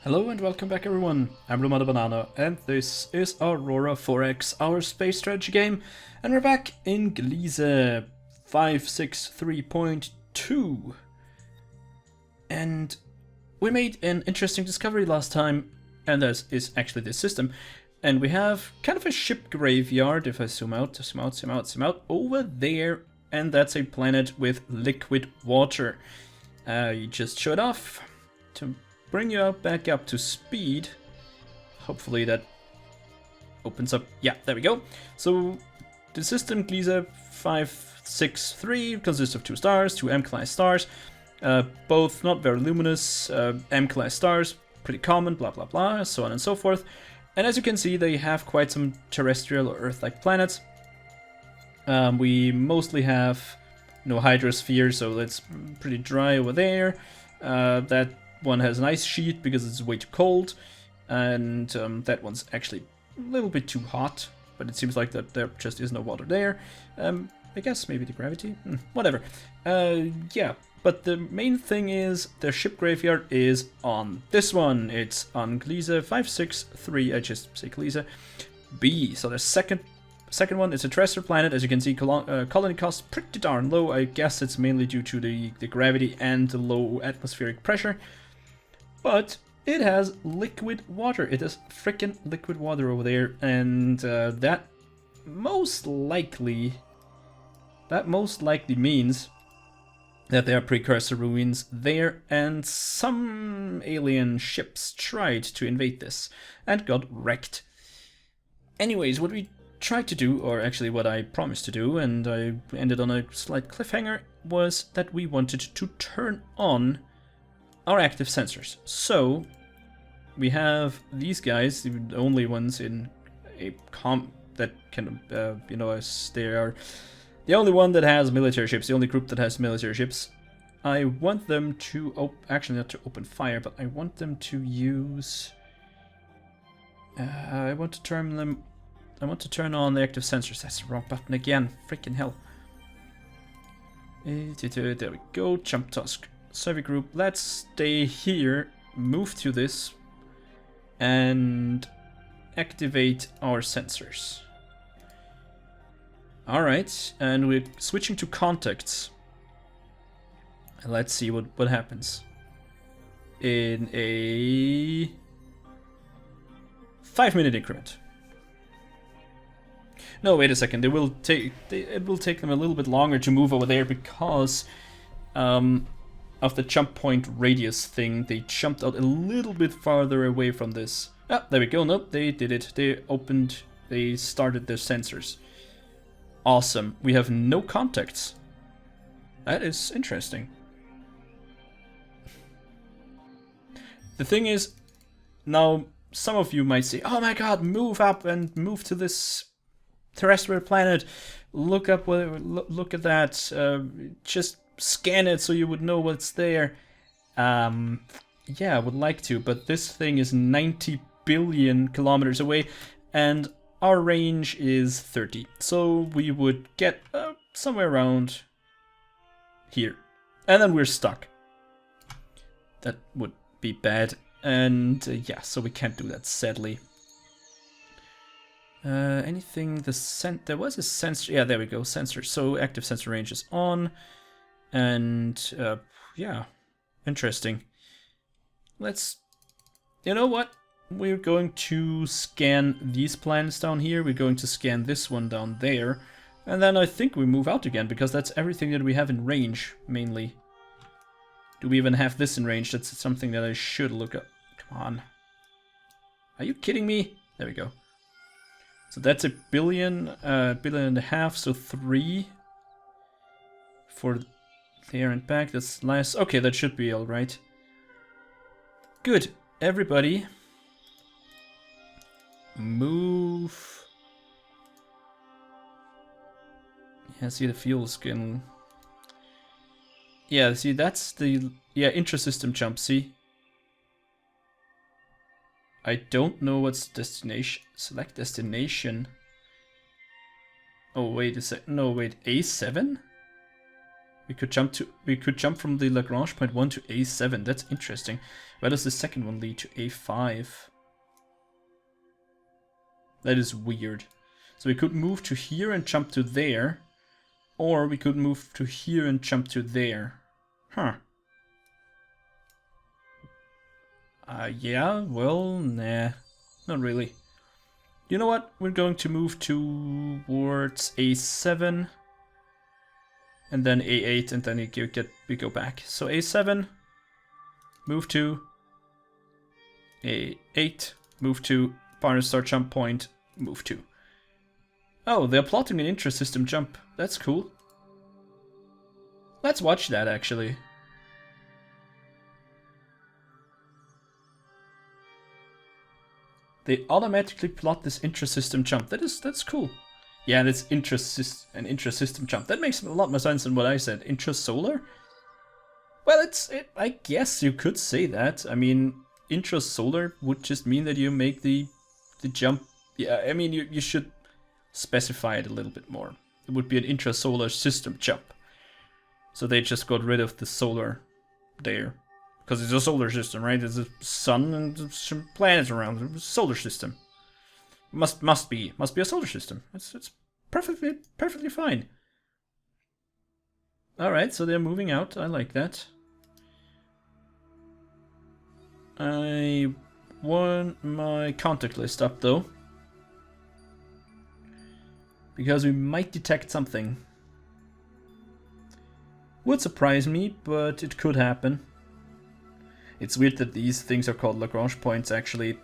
Hello and welcome back everyone, I'm Romano Banana and this is Aurora 4X, our space strategy game, and we're back in Gliese 563.2. And we made an interesting discovery last time, and that is actually this system. And we have kind of a ship graveyard, if I zoom out, over there, and that's a planet with liquid water. You just showed off to bring you back up to speed. Hopefully that opens up. Yeah, there we go. So the system Gliese 563 consists of 2 stars, 2 M-class stars, both not very luminous, M-class stars, pretty common, blah blah blah, so on and so forth. And as you can see, they have quite some terrestrial or Earth-like planets. We mostly have no hydrosphere, so it's pretty dry over there. That one has an ice sheet because it's way too cold, and that one's actually a little bit too hot, but it seems like that there just is no water there. I guess maybe the gravity? Whatever. Yeah, but the main thing is the ship graveyard is on this one. It's on Gliese 563, I just say Gliese B. So the second one is a terrestrial planet. As you can see, colony cost pretty darn low. I guess it's mainly due to the gravity and the low atmospheric pressure. But it has liquid water. It has freaking liquid water over there, and that most likely means that there are precursor ruins there, and some alien ships tried to invade this and got wrecked. Anyways, what we tried to do, or actually what I promised to do, and I ended on a slight cliffhanger, was that we wanted to turn on our active sensors. So we have these guys, the only ones in a that can, they are the only one that has military ships, the only group that has military ships. I want them to, actually not to open fire, but I want them to use, I want to turn on the active sensors. That's the wrong button again, freaking hell. There we go, jump task. Survey group, let's stay here, move to this, and activate our sensors. Alright, and we're switching to contacts. Let's see what happens. In a 5-minute increment. No, wait a second, it will take them a little bit longer to move over there because of the jump point radius thing. They jumped out a little bit farther away from this. Ah, there we go. Nope, they did it. They started their sensors. Awesome. We have no contacts. That is interesting. The thing is, now some of you might say, oh my god, move up and move to this terrestrial planet. Look up, look at that. Just scan it so you would know what's there. Yeah, I would like to, but this thing is 90 billion kilometers away, and our range is 30. So we would get somewhere around here, and then we're stuck. That would be bad, and yeah, so we can't do that, sadly. Anything, there was a sensor, yeah, there we go, sensor. So active sensor range is on. And, yeah, interesting. You know what? We're going to scan these planets down here. We're going to scan this one down there. And then I think we move out again, because that's everything that we have in range, mainly. Do we even have this in range? That's something that I should look up. Come on. Are you kidding me? There we go. So that's a billion and a half, so 3 for there and back. That's less. Okay, that should be all right. Good. Everybody, move. Yeah, see the fuel skin. Yeah, see that's the intrasystem jump. See. I don't know what's destination. Select destination. Oh wait a sec. No wait, A7. We could jump from the Lagrange point 1 to A7. That's interesting. Where does the second one lead to? A5. That is weird. So we could move to here and jump to there. Or we could move to here and jump to there. Huh. Yeah, well, nah. Not really. You know what? We're going to move towards A7. And then A8, and then we go back. So A7, move to A8, move to partner start jump point, move to. Oh, they're plotting an intra-system jump. That's cool. Let's watch that, actually. They automatically plot this intra-system jump. That's cool. Yeah, that's an intra-system jump. That makes a lot more sense than what I said. Intrasolar? Well, I guess you could say that. I mean, intrasolar would just mean that you make the jump. Yeah, I mean, you should specify it a little bit more. It would be an intrasolar system jump. So they just got rid of the solar there. Because it's a solar system, right? There's a sun and some planets around. It's a solar system. Must be a solar system. It's perfectly fine. Alright, so they're moving out. I like that. I want my contact list up though. Because we might detect something. Would surprise me, but it could happen. It's weird that these things are called Lagrange points actually.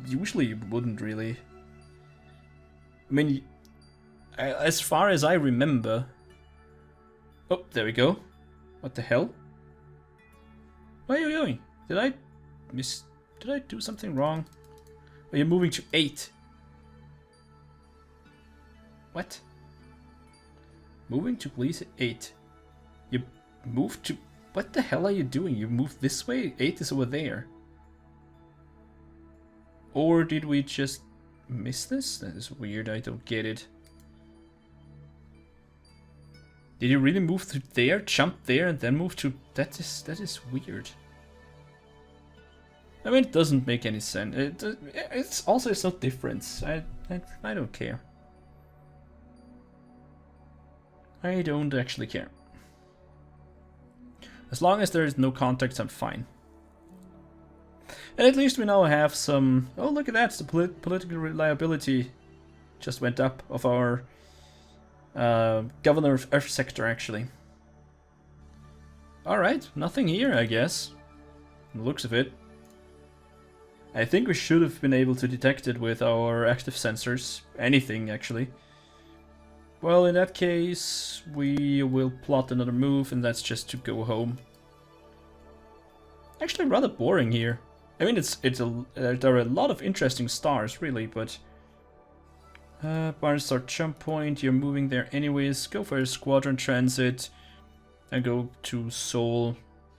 Usually you wouldn't really. I mean, as far as I remember... Oh, there we go. What the hell? Where are you going? Did I do something wrong? Are you moving to 8? What? Moving to please 8. You moved to... What the hell are you doing? You moved this way? 8 is over there. Or did we just miss this? That is weird, I don't get it. Did you really move to there, jump there, and then move to... That is weird. I mean, it doesn't make any sense. It's no difference. I don't care. I don't actually care. As long as there is no contact, I'm fine. And at least we now have some... Oh, look at that! The political reliability just went up of our governor of Earth sector, actually. Alright, nothing here, I guess. From the looks of it. I think we should have been able to detect it with our active sensors. Anything, actually. Well, in that case, we will plot another move, and that's just to go home. Actually, rather boring here. I mean, there are a lot of interesting stars, really, but... Barn start jump point, you're moving there anyways. Go for a squadron transit, and go to Sol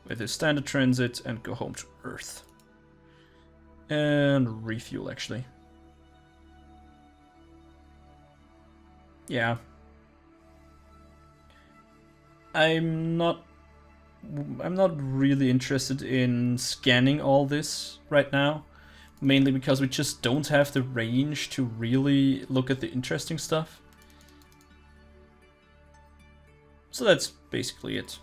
with a standard transit, and go home to Earth. And refuel, actually. Yeah. I'm not really interested in scanning all this right now, mainly because we just don't have the range to really look at the interesting stuff. So that's basically it.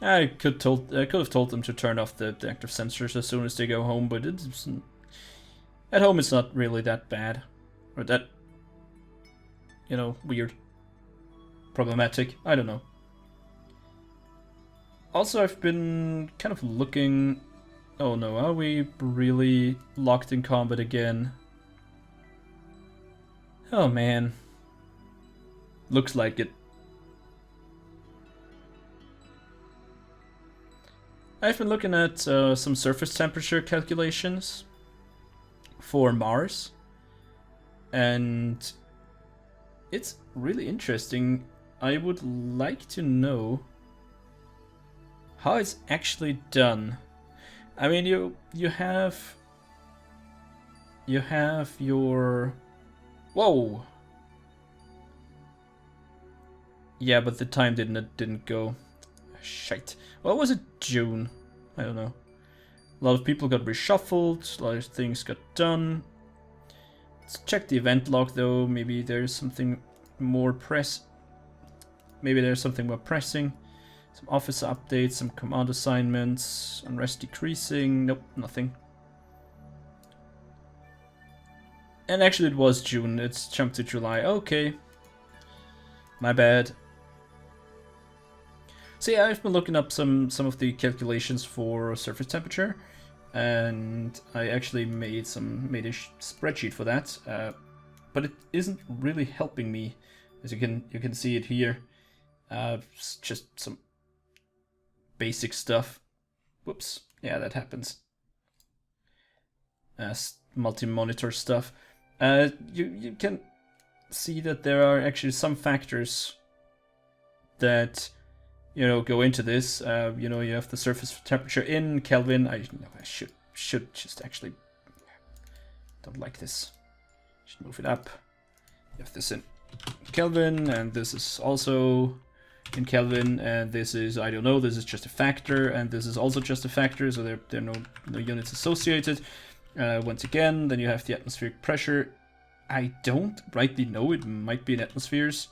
I could have told them to turn off the active sensors as soon as they go home, but at home it's not really that bad, or that, you know, weird. Problematic, I don't know. Also, I've been kind of looking... Oh no, are we really locked in combat again? Oh man. Looks like it. I've been looking at some surface temperature calculations for Mars. And it's really interesting. I would like to know how it's actually done. I mean, you have your... Whoa! Yeah, but the time didn't go. Shite. What was it? June? I don't know. A lot of people got reshuffled. A lot of things got done. Let's check the event log though. Maybe there's something more Maybe there's something more pressing. Some office updates, some command assignments, unrest decreasing. Nope, nothing. And actually it was June. It's jumped to July. Okay. My bad. So yeah, I've been looking up some of the calculations for surface temperature, and I actually made a spreadsheet for that, but it isn't really helping me, as you can see it here. It's just some basic stuff. Whoops, yeah, that happens. Multi-monitor stuff. You can see that there are actually some factors that go into this. You have the surface temperature in Kelvin. I should just actually don't like this. Should move it up. You have this in Kelvin, and this is also in Kelvin, and this is, I don't know, this is just a factor, and this is also just a factor, so there are no units associated. Once again, then you have the atmospheric pressure. I don't rightly know, it might be in atmospheres.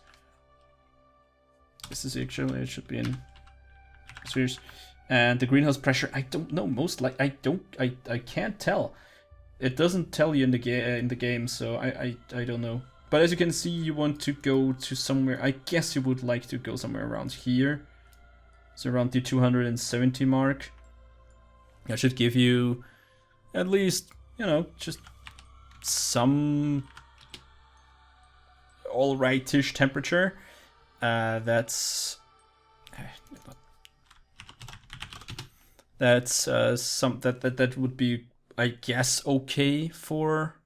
This is actually, it should be in atmospheres. And the greenhouse pressure, I don't know, I can't tell. It doesn't tell you in the game, so I don't know. But as you can see, you want to go to somewhere, I guess you would like to go somewhere around here. So around the 270 mark. That should give you at least, just some alright-ish temperature. That's some that would be, I guess, okay for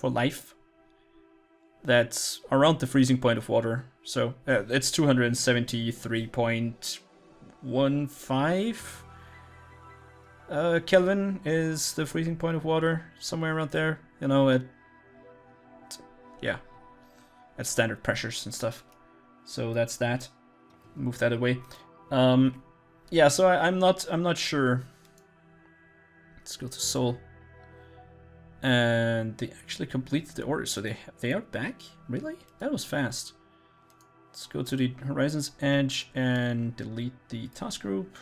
life. That's around the freezing point of water. So it's 273.15 Kelvin is the freezing point of water, somewhere around there. At standard pressures and stuff. So that's that. Move that away. Yeah, so I'm not sure. Let's go to Seoul. And they actually completed the order, so they are back? Really? That was fast. Let's go to the Horizons Edge and delete the task group.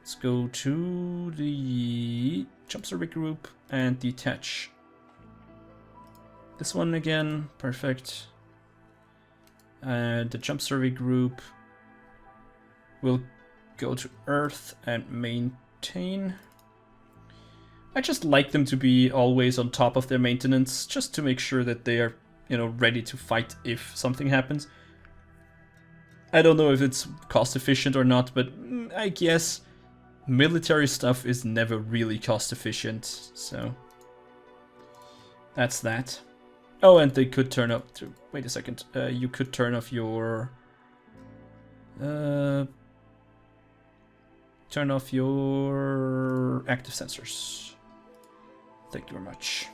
Let's go to the Jump Survey group and detach. This one again, perfect. The Jump Survey group will go to Earth and maintain. I just like them to be always on top of their maintenance, just to make sure that they are, ready to fight if something happens. I don't know if it's cost efficient or not, but I guess military stuff is never really cost efficient, so that's that. Oh, and they could turn up to, wait a second, you could turn off your active sensors. Thank you very much.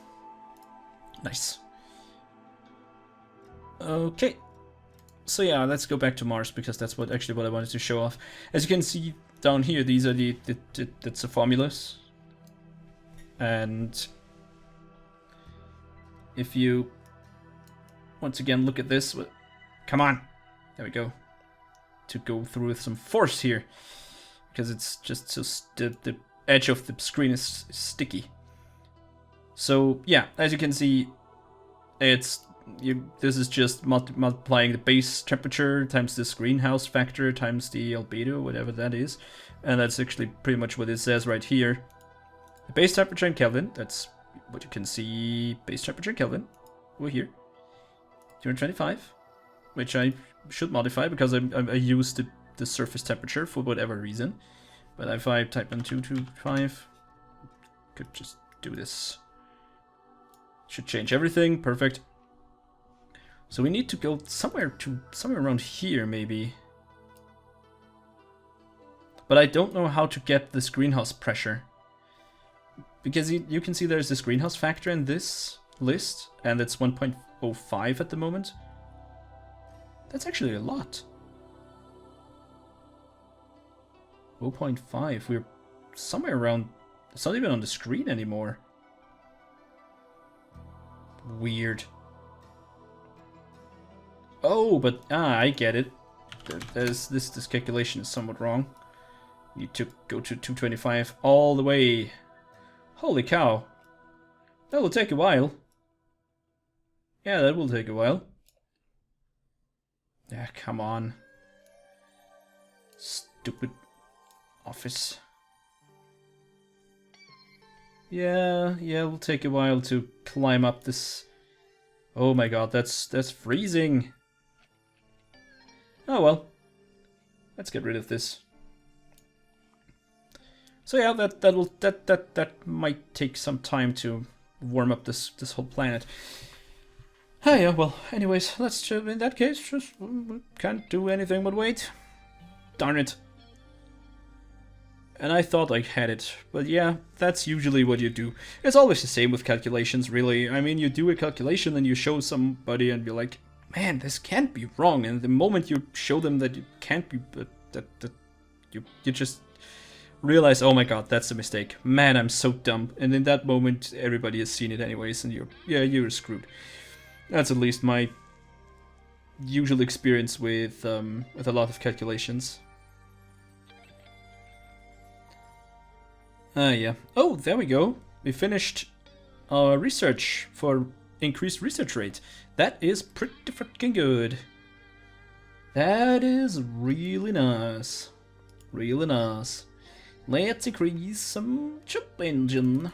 Nice. Okay. So yeah, let's go back to Mars, because that's what I wanted to show off. As you can see down here, these are that's the formulas. And if you once again look at this, come on, there we go, to go through with some force here, because it's just so the edge of the screen is sticky. So yeah, as you can see, this is just multiplying the base temperature times this greenhouse factor times the albedo, whatever that is, and that's actually pretty much what it says right here. The base temperature in Kelvin, that's what you can see, base temperature in Kelvin, over here, 225, which I should modify because I used the surface temperature for whatever reason. But if I type in 225, could just do this. Should change everything, perfect. So we need to go somewhere around here, maybe. But I don't know how to get this greenhouse pressure. Because you can see there's this greenhouse factor and this list, and it's 1.05 at the moment. That's actually a lot. 0.5, we're somewhere around... It's not even on the screen anymore. Weird. Oh, but I get it. This calculation is somewhat wrong. You to go to 225 all the way. Holy cow. That will take a while. Yeah, that will take a while. Yeah, come on. Stupid office. Yeah, it'll take a while to climb up this. Oh my god, that's freezing. Oh well. Let's get rid of this. So yeah, that might take some time to warm up this whole planet. Oh yeah, well, anyways, let's in that case just can't do anything but wait. Darn it. And I thought I had it, but yeah, that's usually what you do. It's always the same with calculations, really. I mean, you do a calculation and you show somebody and you're like, man, this can't be wrong. And the moment you show them that you can't be, that you just realize, oh my god, that's a mistake. Man, I'm so dumb. And in that moment, everybody has seen it anyways, and you're screwed. That's at least my usual experience with a lot of calculations. Yeah. Oh, there we go. We finished our research for increased research rate. That is pretty freaking good. That is really nice. Really nice. Let's increase some chip engine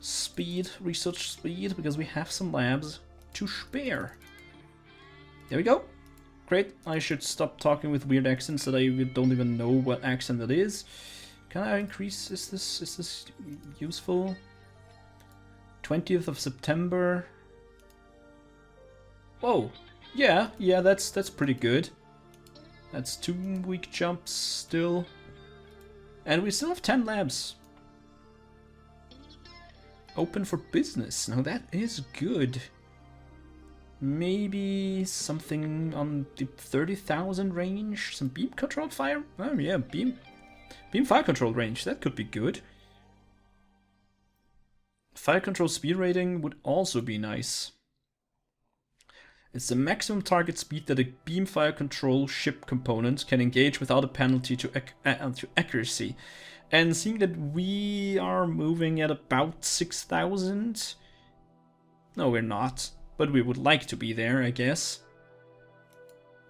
speed, research speed, because we have some labs to spare. There we go. Great. I should stop talking with weird accents that I don't even know what accent that is. Can I increase? Is this useful? 20th of September. Whoa. Yeah, that's pretty good. That's 2-week jumps still. And we still have 10 labs open for business. Now that is good. Maybe something on the 30,000 range? Some beam control fire? Oh yeah, beam fire control range. That could be good. Fire control speed rating would also be nice. It's the maximum target speed that a beam fire control ship component can engage without a penalty to accuracy. And seeing that we are moving at about 6,000... No, we're not. But we would like to be there, I guess.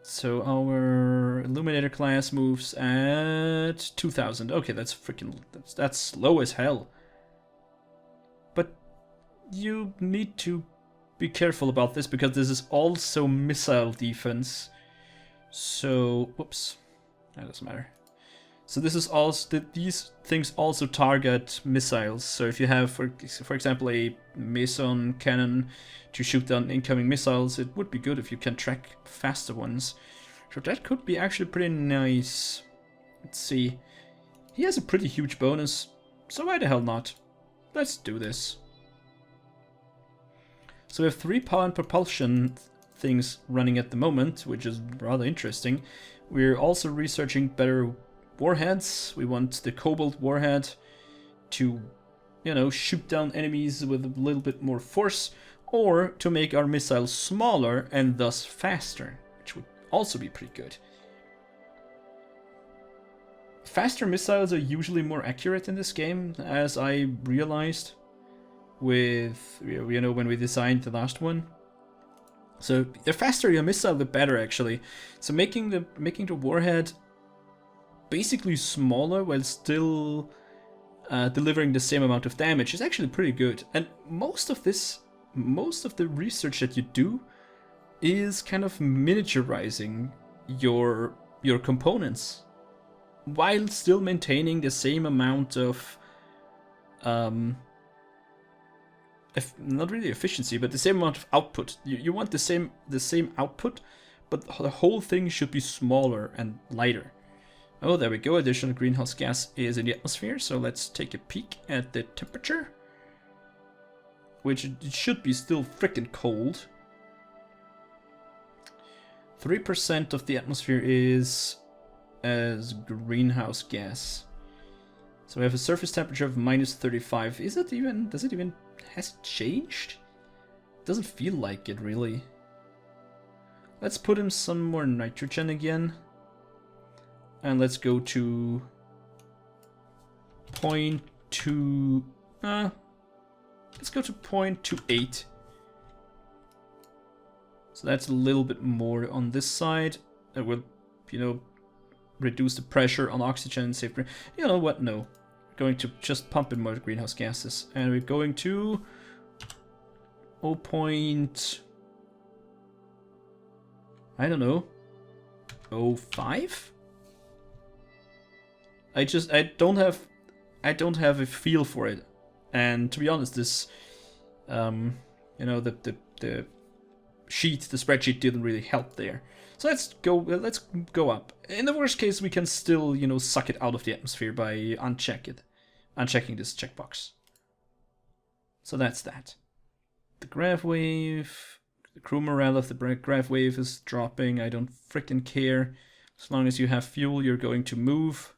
So our Illuminator class moves at 2,000. Okay, that's freaking... That's slow as hell. But you need to be careful about this, because this is also missile defense. So, whoops, that doesn't matter. So this is also, these things also target missiles. So if you have, for example, a meson cannon to shoot down incoming missiles, it would be good if you can track faster ones. So that could be actually pretty nice. Let's see. He has a pretty huge bonus, so why the hell not? Let's do this. So we have 3 power and propulsion things running at the moment, which is rather interesting. We're also researching better warheads. We want the Cobalt warhead to, you know, shoot down enemies with a little bit more force, or to make our missiles smaller and thus faster, which would also be pretty good. Faster missiles are usually more accurate in this game, as I realized with, you know, when we designed the last one. So the faster your missile, the better, actually. So making the warhead basically smaller while still delivering the same amount of damage is actually pretty good. And most of the research that you do is kind of miniaturizing your components while still maintaining the same amount of not really efficiency, but the same amount of output. You want the same output, but the whole thing should be smaller and lighter. Oh, there we go. Additional greenhouse gas is in the atmosphere, so let's take a peek at the temperature. which it should be still freaking cold. 3% of the atmosphere is as greenhouse gas. So we have a surface temperature of -35. Is it even, has it changed? Doesn't feel like it really. Let's put in some more nitrogen again. And let's go to 0.2, let's go to 0.28. So that's a little bit more on this side. That will, you know, reduce the pressure on oxygen and save. You know what? No. We're going to just pump in more greenhouse gases. And we're going to 0. I don't know. 0.5? I don't have a feel for it. And to be honest, this you know, the spreadsheet didn't really help there. So let's go up. In the worst case, we can still, you know, suck it out of the atmosphere by unchecking this checkbox. So that's that. The grav wave, the crew morale of the grav wave is dropping. I don't freaking care. As long as you have fuel, you're going to move.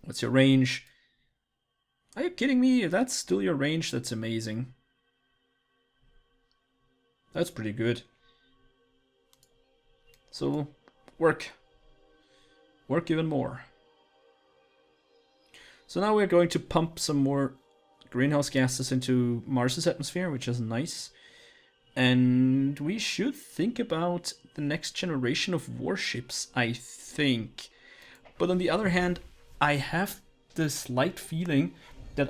What's your range? Are you kidding me? If that's still your range, that's amazing. That's pretty good. So, work even more. So now we're going to pump some more greenhouse gases into Mars's atmosphere, which is nice. And we should think about the next generation of warships, I think. But on the other hand, I have this slight feeling that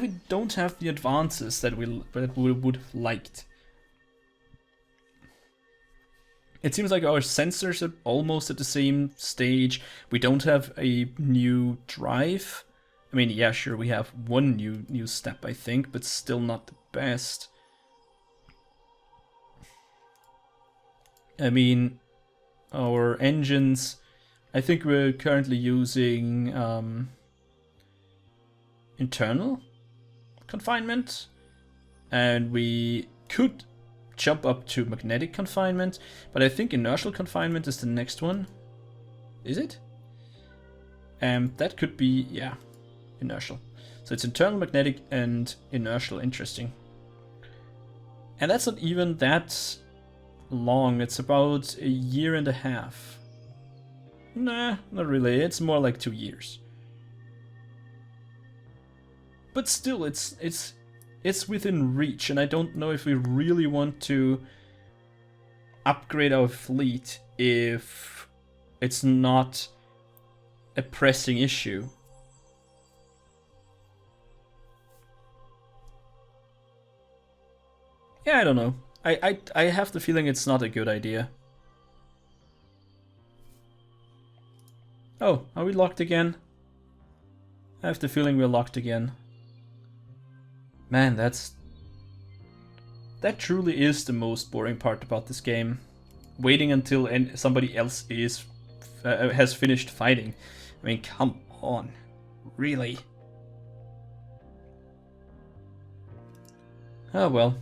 we don't have the advances that we would have liked. It seems like our sensors are almost at the same stage. We don't have a new drive. I mean, yeah, sure, we have one new step, I think, but still not the best. I mean, our engines, I think we're currently using internal confinement, and we could jump up to magnetic confinement, but I think inertial confinement is the next one. Is it? That could be, yeah, inertial. So it's internal, magnetic, and inertial. Interesting. And that's not even that long. It's about a year and a half. Nah, not really. It's more like 2 years. But still, it's within reach, and I don't know if we really want to upgrade our fleet if it's not a pressing issue. Yeah, I don't know. I have the feeling it's not a good idea. Oh, are we locked again? I have the feeling we're locked again. Man, that truly is the most boring part about this game. Waiting until somebody else has finished fighting. I mean, come on. Really? Oh well.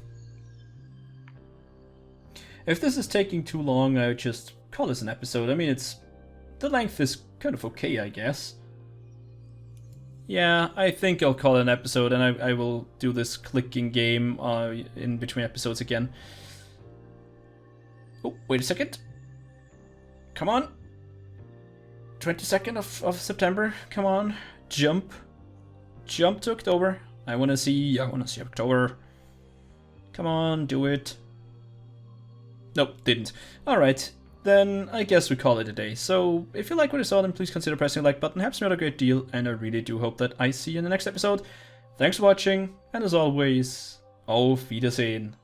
If this is taking too long, I would just call this an episode. I mean, the length is kind of okay, I guess. Yeah, I think I'll call it an episode, and I will do this clicking game in between episodes again. Oh, wait a second. Come on. 22nd of September. Come on. Jump. Jump to October. I wanna see October. Come on, do it. Nope, didn't. Alright, then I guess we call it a day. So, if you like what you saw, then please consider pressing the like button. Helps me out a great deal, and I really do hope that I see you in the next episode. Thanks for watching, and as always, auf Wiedersehen.